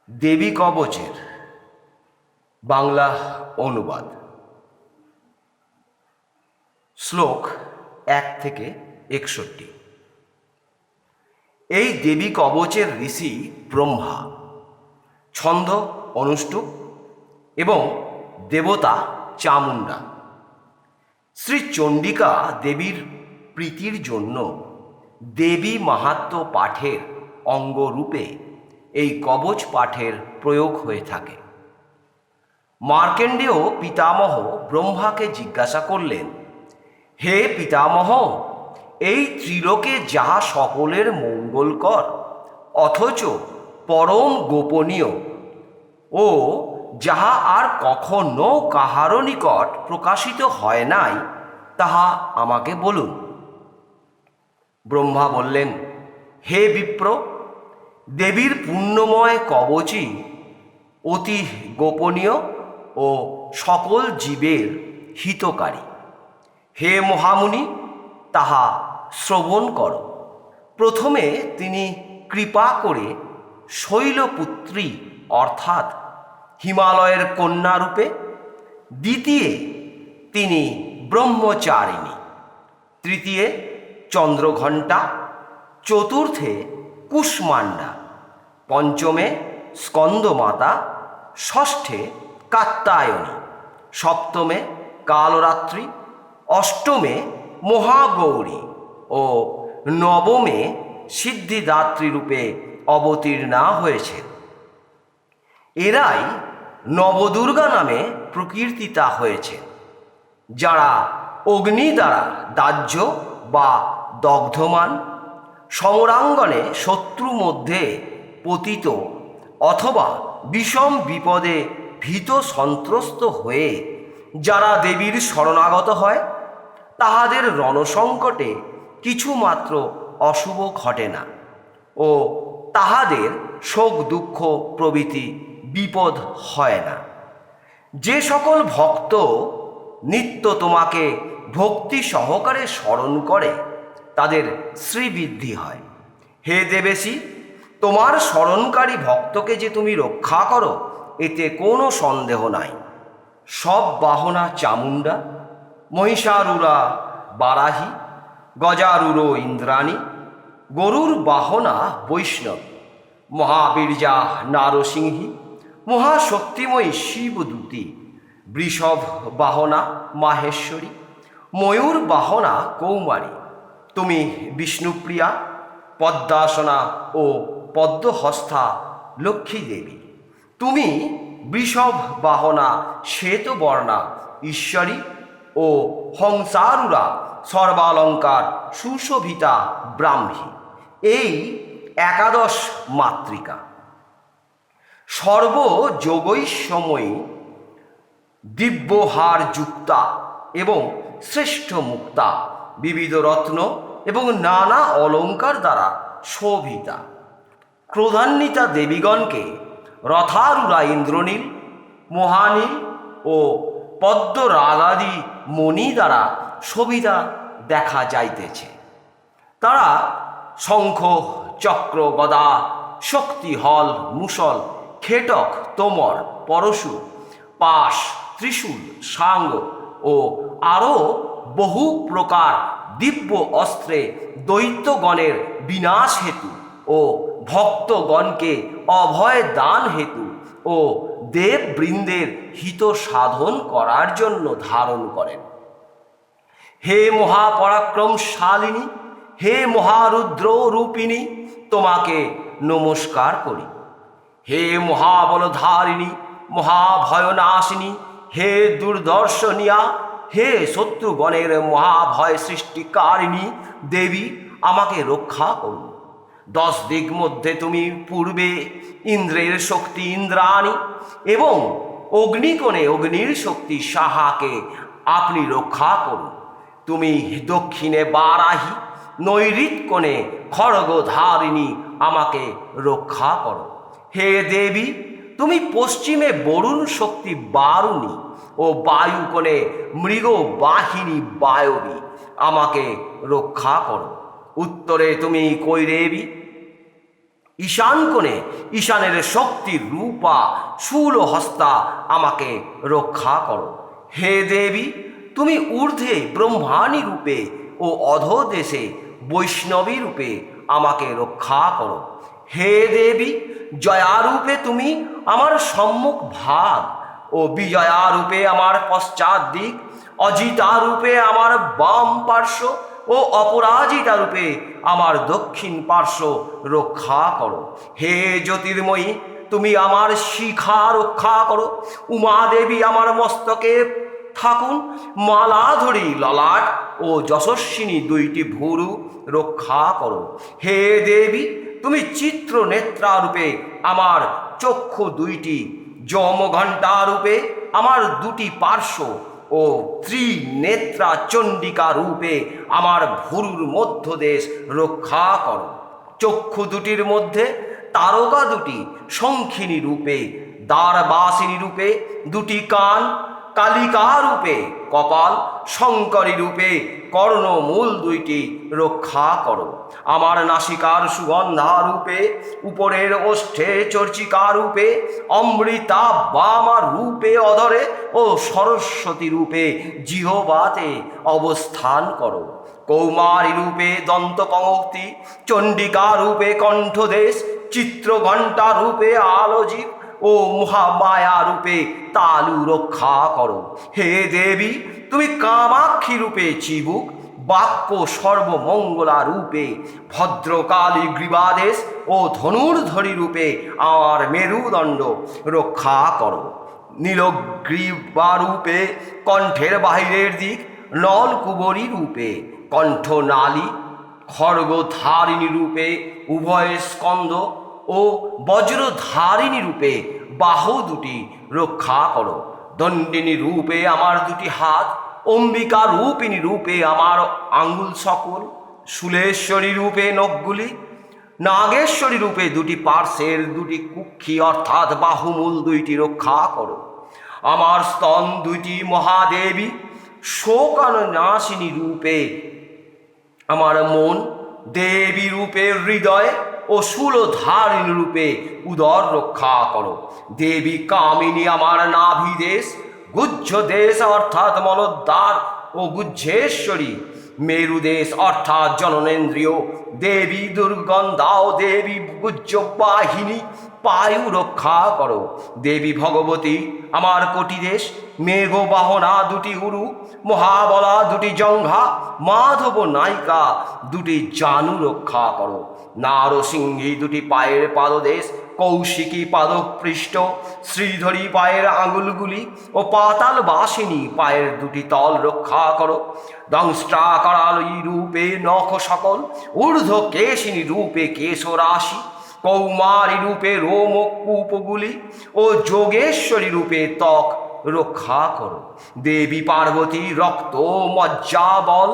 দেবী কবচের বাংলা অনুবাদ। শ্লোক 1 থেকে 61। এই দেবী কবচের ঋষি ব্রহ্মা, ছন্দ অনুষ্টুপ এবং দেবতা চামুণ্ডা। শ্রী চণ্ডিকা দেবীর প্রীতির জন্য দেবী মাহাত্ম্য পাঠের অঙ্গরূপে এই কবচ পাঠের প্রয়োগ হয়ে থাকে। মার্কেন্ডেয় পিতামহ ব্রহ্মাকে জিজ্ঞাসা করলেন, হে পিতামহ, এই ত্রিলোকে যাহা সকলের মঙ্গলকর অথচ পরম গোপনীয় ও যাহা আর কখনো কাহারও নিকট প্রকাশিত হয় নাই, তাহা আমাকে বলুন। ব্রহ্মা বললেন, হে বিপ্র, দেবীর পুণ্যময় কবচই অতি গোপনীয় ও সকল জীবের হিতকারী। হে মহামুনি, তাহা শ্রবণ কর। প্রথমে তিনি কৃপা করে শৈলপুত্রী অর্থাৎ হিমালয়ের কন্যারূপে, দ্বিতীয়ে তিনি ব্রহ্মচারিণী, তৃতীয়ে চন্দ্রঘণ্টা, চতুর্থে কুষ্মাণ্ডা, পঞ্চমে স্কন্দমাতা, ষষ্ঠে কাত্যায়নী, সপ্তমে কালরাত্রি, অষ্টমে মহাগৌরী ও নবমে সিদ্ধিদাত্রী রূপে অবতীর্ণা হয়েছে। এরাই নবদুর্গা নামে প্রকীর্তিতা হয়েছে, যারা অগ্নি দ্বারা দাহ্য বা দগ্ধমান, সমরাঙ্গনে শত্রু মধ্যে পতিত অথবা বিষম বিপদে ভীত সন্ত্রস্ত হয়ে যারা দেবীর শরণাগত হয়, তাহাদের রণসংকটে কিছুমাত্র অশুভ ঘটে না ও তাহাদের শোক দুঃখ প্রভৃতি বিপদ হয় না। যে সকল ভক্ত নিত্য তোমাকে ভক্তি সহকারে স্মরণ করে, তাদের শ্রীবৃদ্ধি হয়। হে দেবেশী, তোমার স্মরণকারী ভক্তকে যে তুমি রক্ষা করো, এতে কোনো সন্দেহ নাই। সব বাহনা চামুণ্ডা, মহিষারুরা বারাহী, গজারুরো ইন্দ্রাণী, গরুর বাহনা বৈষ্ণব, মহাবীর্যা নারসিংহী, মহাশক্তিময়ী শিবদূতী, বৃষভ বাহনা মাহেশ্বরী, ময়ূর বাহনা কৌমারী। তুমি বিষ্ণুপ্রিয়া, পদ্মাসনা ও পদ্মহস্তা লক্ষ্মী দেবী। তুমি বৃষভ বাহনা শ্বেতবর্ণা ঈশ্বরী ও হংসারুরা সর্বালঙ্কার সুশোভিতা ব্রাহ্মী। এই 11 মাতৃকা সর্বযোগৈশ্বময়ী, দিব্যহার যুক্তা এবং শ্রেষ্ঠ মুক্তা, বিবিধ রত্ন এবং নানা অলঙ্কার দ্বারা শোভিতা। ক্রোধান্বিতা দেবীগণকে রথারুরা ইন্দ্রনীল, মহানীল ও পদ্মরাগাদি মণি দ্বারা শোভিতা দেখা যাইতেছে। তারা শঙ্খ, চক্র, গদা, শক্তি, হল, মুসল, খেটক, তোমর, পরশু, পাশ, ত্রিশূল, সাঙ্গ ও আরও বহু প্রকার দিব্য অস্ত্রে দৈত্যগণের বিনাশ হেতু ও ভক্তগণকে অভয় দান হেতু ও দেববৃন্দের হিত সাধন করার জন্য ধারণ করেন। হে মহাপরাক্রমশালিনী, হে মহারুদ্র রূপিণী, তোমাকে নমস্কার করি। হে মহাবলধারিণী, মহাভয়নাশিনী, হে দুর্দর্শনিয়া, হে শত্রুগণের মহাভয় সৃষ্টিকারিণী দেবী, আমাকে রক্ষা করুন। 10 দিক মধ্যে তুমি পূর্বে ইন্দ্রের শক্তি ইন্দ্রাণী এবং অগ্নিকোণে অগ্নির শক্তি সাহাকে আপনি রক্ষা করুন। তুমি দক্ষিণে বারাহী, নৈঋত্য কোণে খড়গধারিণী, আমাকে রক্ষা করো। হে দেবী, তুমি পশ্চিমে বরুণ শক্তি বারুণী ও বায়ুকোণে মৃগবাহিনী বায়বী, আমাকে রক্ষা করো। উত্তরে তুমি কৈরেবী, ঈশান কোণে ঈশানের শক্তির রূপা শূল হস্তা আমাকে রক্ষা করো। হে দেবী, তুমি ঊর্ধ্বে ব্রহ্মাণী রূপে ও অধোদেশে বৈষ্ণবী রূপে আমাকে রক্ষা করো। হে দেবী, জয়ারূপে তুমি আমার সম্মুখ ভাগ ও বিজয়ারূপে আমার পশ্চাৎ দিক, অজিতারূপে আমার বাম পার্শ্ব ও অপরাজিতা রূপে আমার দক্ষিণ পার্শ্ব রক্ষা করো। হে জ্যোতির্ময়ী, তুমি আমার শিখা রক্ষা করো। উমা দেবী আমার মস্তকে থাকুন, মালাধরী ললাট ও যশস্বিনী দুইটি ভুরু রক্ষা করো। হে দেবী, তুমি চিত্র নেত্রারূপে আমার চক্ষু দুইটি, যমঘণ্টা রূপে আমার দুটি পার্শ্ব ও ত্রিনেত্রা চণ্ডিকা রূপে আমার ভুরুর মধ্যদেশ রক্ষা করো। চক্ষু দুটির মধ্যে তারকা দুটি শঙ্খিনী রূপে, দ্বারবাসিনী রূপে দুটি কান, কালিকা রূপে কপাল, শঙ্করী রূপে কর্ণমূল দুইটি রক্ষা করো। আমার নাসিকার সুগন্ধা রূপে, উপরের ওষ্ঠে চর্চিকা রূপে, অমৃতা বামা রূপে অধরে ও সরস্বতী রূপে জিহ্বাতে অবস্থান করো। কৌমারী রূপে দন্তপঙ্ক্তি, চণ্ডিকা রূপে কণ্ঠদেশ, চিত্রঘণ্টা রূপে আলোজিত ও মহামায়া রূপে তালু রক্ষা করো। হে দেবী, তুমি কামাক্ষী রূপে চিবুক, বাক্য সর্বমঙ্গলা রূপে ভদ্রকালী গ্রীবাদেশ ও ধনুর্ধরী রূপে আমার মেরুদণ্ড রক্ষা করো। নীলগ্রীবা রূপে কণ্ঠের বাহিরের দিক, নলকুবরী রূপে কণ্ঠনালী, খড়গধারিণী রূপে উভয় স্কন্ধ ও বজ্রধারিণী রূপে বাহু দুটি রক্ষা করো। দণ্ডিনী রূপে আমার দুটি হাত, অম্বিকা রূপিণী রূপে আমার আঙ্গুল সকল, শুলেশ্বরী রূপে নখগুলি, নাগেশ্বরী রূপে দুটি পার্শ্বের দুটি কুক্ষি অর্থাৎ বাহুমূল দুইটি রক্ষা করো। আমার স্তন দুইটি মহাদেবী, শোকানাশিনী রূপে আমার মন, দেবী রূপে হৃদয় ও শূলধারিণী রূপে উদর রক্ষা করো। দেবী কামিনী আমার নাভিদেশ, গুহ্য দেশ অর্থাৎ মলদ্বার ও গুহ্যেশ্বরী, মেরুদেশ অর্থাৎ জননেন্দ্রিয়, দেবী দুর্গন্ধা ও দেবী গুহ্য বাহিনী পায়ু রক্ষা করো। দেবী ভগবতী আমার কটিদেশ, মেঘবাহনা দুটি উরু, মহাবলা দুটি জঙ্ঘা, মাধব নায়িকা দুটি জানু রক্ষা করো। নারসিংহী দুটি পায়ের পাদদেশ, কৌশিকী পাদপৃষ্ঠ, শ্রীধরী পায়ের আঙুলগুলি ও পাতাল বাসিনী পায়ের দুটি তল রক্ষা করো। দংষ্ট্রাকরালী রূপে নখ সকল, ঊর্ধ্ব কেশিনী রূপে কেশরাশি, কৌমারী রূপে রোম কূপগুলি ও যোগেশ্বরী রূপে ত্বক রক্ষা করো। দেবী পার্বতী রক্ত মজ্জা বল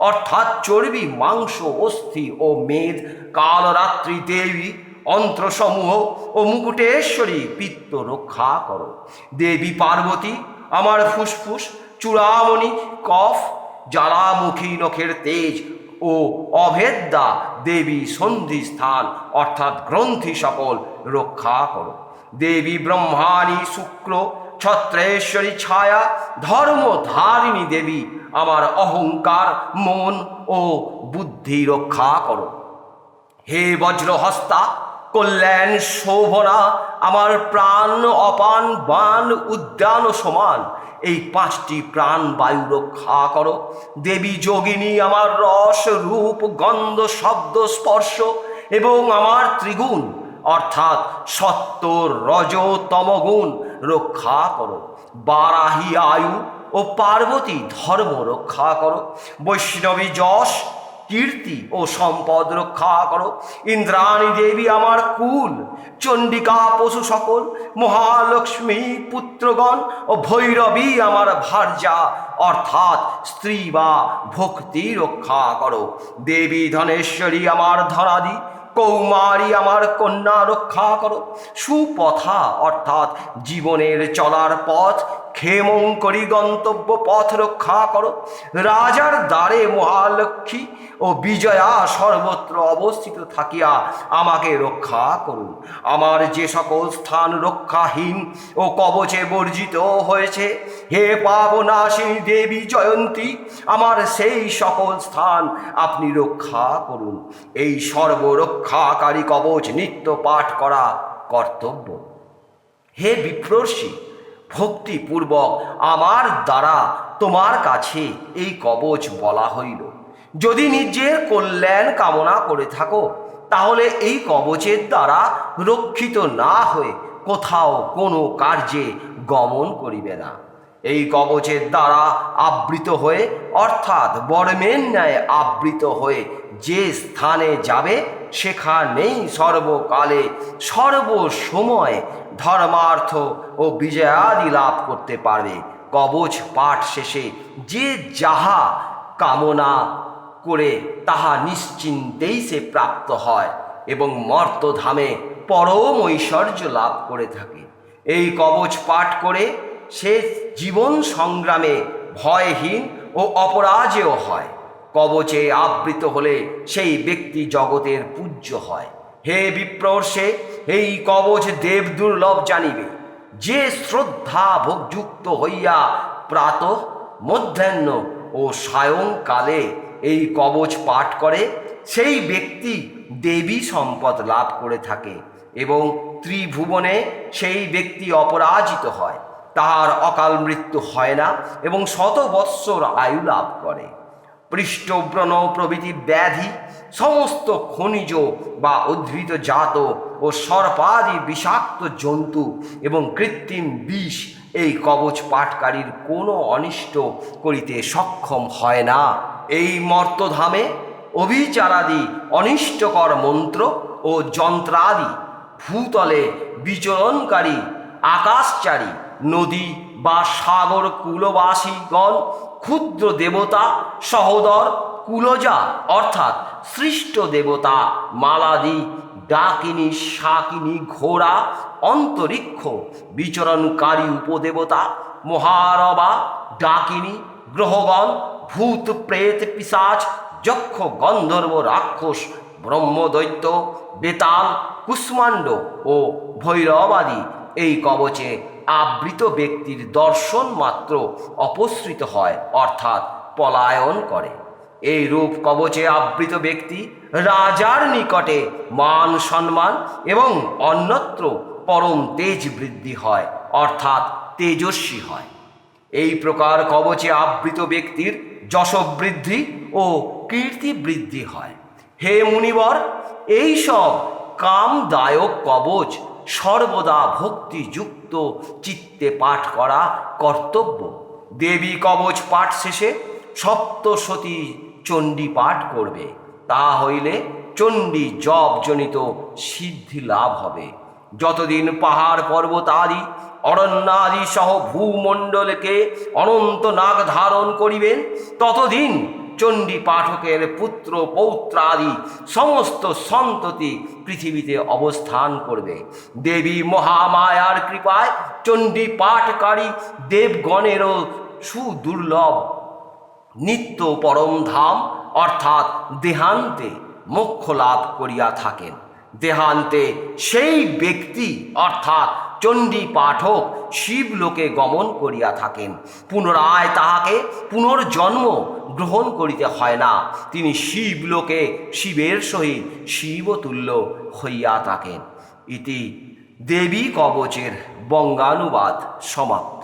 অর্থাৎ চর্বি মাংস অস্থি ও মেদ, কালরাত্রি দেবী অন্ত্রসমূহ ও মুকুটেশ্বরী পিত্ত রক্ষা করো। দেবী পার্বতী আমার ফুসফুস, চূড়ামণি, কফ, জ্বালামুখী নখের তেজ ও অভেদ্যা দেবী সন্ধিস্থান অর্থাৎ গ্রন্থি সকল রক্ষা করো। দেবী ব্রহ্মাণী শুক্র, ছত্রেশ্বরী ছায়া, ধর্মধারিণী দেবী আমার অহংকার, মন ও বুদ্ধি রক্ষা করো। হে বজ্রহস্তা, কল্যাণ শোভনা আমার প্রাণ অপান বান উদ্যান সমান, এই পাঁচটি প্রাণ বায়ু রক্ষা করো। দেবী যোগিনী আমার রস রূপ গন্ধ শব্দ স্পর্শ এবং আমার ত্রিগুণ অর্থাৎ সত্য রজ তমগুণ রক্ষা করো। বারাহী আয়ু ও পার্বতী ধর্ম রক্ষা করো। বৈষ্ণবী যশ কীর্তি ও সম্পদ রক্ষা করো। ইন্দ্রাণী দেবী আমার কুল, চণ্ডিকা পশু সকল, মহালক্ষ্মী পুত্রগণ ও ভৈরবী আমার ভার্যা অর্থাৎ স্ত্রী বা ভক্তি রক্ষা করো। দেবী ধনেশ্বরী আমার ধনাদি, কৌমারী আমার কন্যা রক্ষা করো, সুপথা অর্থাৎ জীবনের চলার পথ, ক্ষেমঙ্করী গন্তব্য পথ রক্ষা করো। রাজার দ্বারে মহালক্ষ্মী ও বিজয়া সর্বত্র অবস্থিত থাকিয়া আমাকে রক্ষা করুন। আমার যে সকল স্থান রক্ষাহীন ও কবচে বর্জিত হয়েছে, হে পাবনাশিনী দেবী জয়ন্তী, আমার সেই সকল স্থান আপনি রক্ষা করুন। এই সর্বরক্ষাকারী কবচ নিত্য পাঠ করা কর্তব্য। হে বিপ্রর্ষি, ভক্তিপূর্বক আমার দ্বারা তোমার কাছে এই কবচ বলা হইল। যদি নিজের কল্যাণ কামনা করে থাকো, তাহলে এই কবচের দ্বারা রক্ষিত না হয়ে কোথাও কোনো কার্যে গমন করিবে না। এই কবচের দ্বারা আবৃত হয়ে অর্থাৎ বর্মের ন্যায় আবৃত হয়ে যে স্থানে যাবে, সেখানেই সর্বকালে সর্বসময় ধর্মার্থ ও বিজয়াদি লাভ করতে পারবে। কবচ পাঠ শেষে যে যাহা কামনা করে তাহা নিশ্চিন্তেই সে প্রাপ্ত হয় এবং মর্তধামে পরম ঐশ্বর্য লাভ করে থাকে। এই কবচ পাঠ করে সে জীবন সংগ্রামে ভয়হীন ও অপরাজেয় হয়। কবচে আবৃত হলে সেই ব্যক্তি জগতের পূজ্য হয়। হে বিপ্রর্ষে, এই কবচ দেব দুর্লভ জানিবে। যে শ্রদ্ধা ভোগযুক্ত হইয়া প্রাতঃ, মধ্যাহ্ন ও সায়ংকালে এই কবচ পাঠ করে, সেই ব্যক্তি দেবী সম্পদ লাভ করে থাকে এবং ত্রিভুবনে সেই ব্যক্তি অপরাজিত হয়। তাহার অকাল মৃত্যু হয় না এবং 100 বৎসর আয়ু লাভ করে। পৃষ্ঠব্রণ প্রভৃতি ব্যাধি, সমস্ত খনিজ বা উদ্ভিদ জাত ও সর্পাদি বিষাক্ত জন্তু এবং কৃত্রিম বিষ এই কবচ পাঠকারীর কোনো অনিষ্ট করিতে সক্ষম হয় না। এই মর্তধামে অভিচারাদি অনিষ্টকর মন্ত্র ও যন্ত্রাদি, ভূতলে বিচরণকারী আকাশচারী, নদী বা সাগর কুলবাসীগণ, ক্ষুদ্র দেবতা সহোদর কুলজা অর্থাৎ সৃষ্ট দেবতা, মালাদি, ডাকিনী, শাকিনী, ঘোড়া, অন্তরিক্ষ বিচরণকারী উপদেবতা, মহারবা, ডাকিনী, গ্রহগণ, ভূত প্রেত পিশাচ, যক্ষ, গন্ধর্ব, রাক্ষস, ব্রহ্মদৈত্য, বেতাল, কুষ্মাণ্ড ও ভৈরবাদি এই কবচে আবৃত ব্যক্তির দর্শন মাত্র অপসৃত হয় অর্থাৎ পলায়ন করে। এই রূপ কবচে আবৃত ব্যক্তি রাজার নিকটে মান সম্মান এবং অন্যত্র পরম তেজ বৃদ্ধি হয় অর্থাৎ তেজস্বী হয়। এই প্রকার কবচে আবৃত ব্যক্তির যশ বৃদ্ধি ও কীর্তি বৃদ্ধি হয়। হে মুনিবর, এইসব কামদায়ক কবচ সর্বদা ভক্তিযুক্ত চিত্তে পাঠ করা কর্তব্য। দেবী কবচ পাঠ শেষে সপ্তশতী চণ্ডী পাঠ করবে। তা হইলে চণ্ডী জপজনিত সিদ্ধি লাভ হবে। যতদিন পাহাড় পর্বত আদি অরণ্যাদি সহ ভূমণ্ডলকে অনন্ত নাগ ধারণ করিবেন, ততদিন চণ্ডী পাঠকের পুত্র পৌত্রাদি সমস্ত সন্ততি পৃথিবীতে অবস্থান করবে। দেবী মহামায়ার কৃপায় চণ্ডী পাঠকারী দেবগণেরও সুদুর্লভ নিত্য পরম ধাম অর্থাৎ দেহান্তে মোক্ষ লাভ করিয়া থাকেন। দেহান্তে সেই ব্যক্তি অর্থাৎ চণ্ডী পাঠক শিবলোকে গমন করিয়া থাকেন। পুনরায় তাহাকে পুনর্জন্ম গ্রহণ করিতে হয় না। তিনি শিবলোকে শিবের সহিত শিবতুল্য হইয়া থাকেন। ইতি দেবী কবচের বঙ্গানুবাদ সমাপ্ত।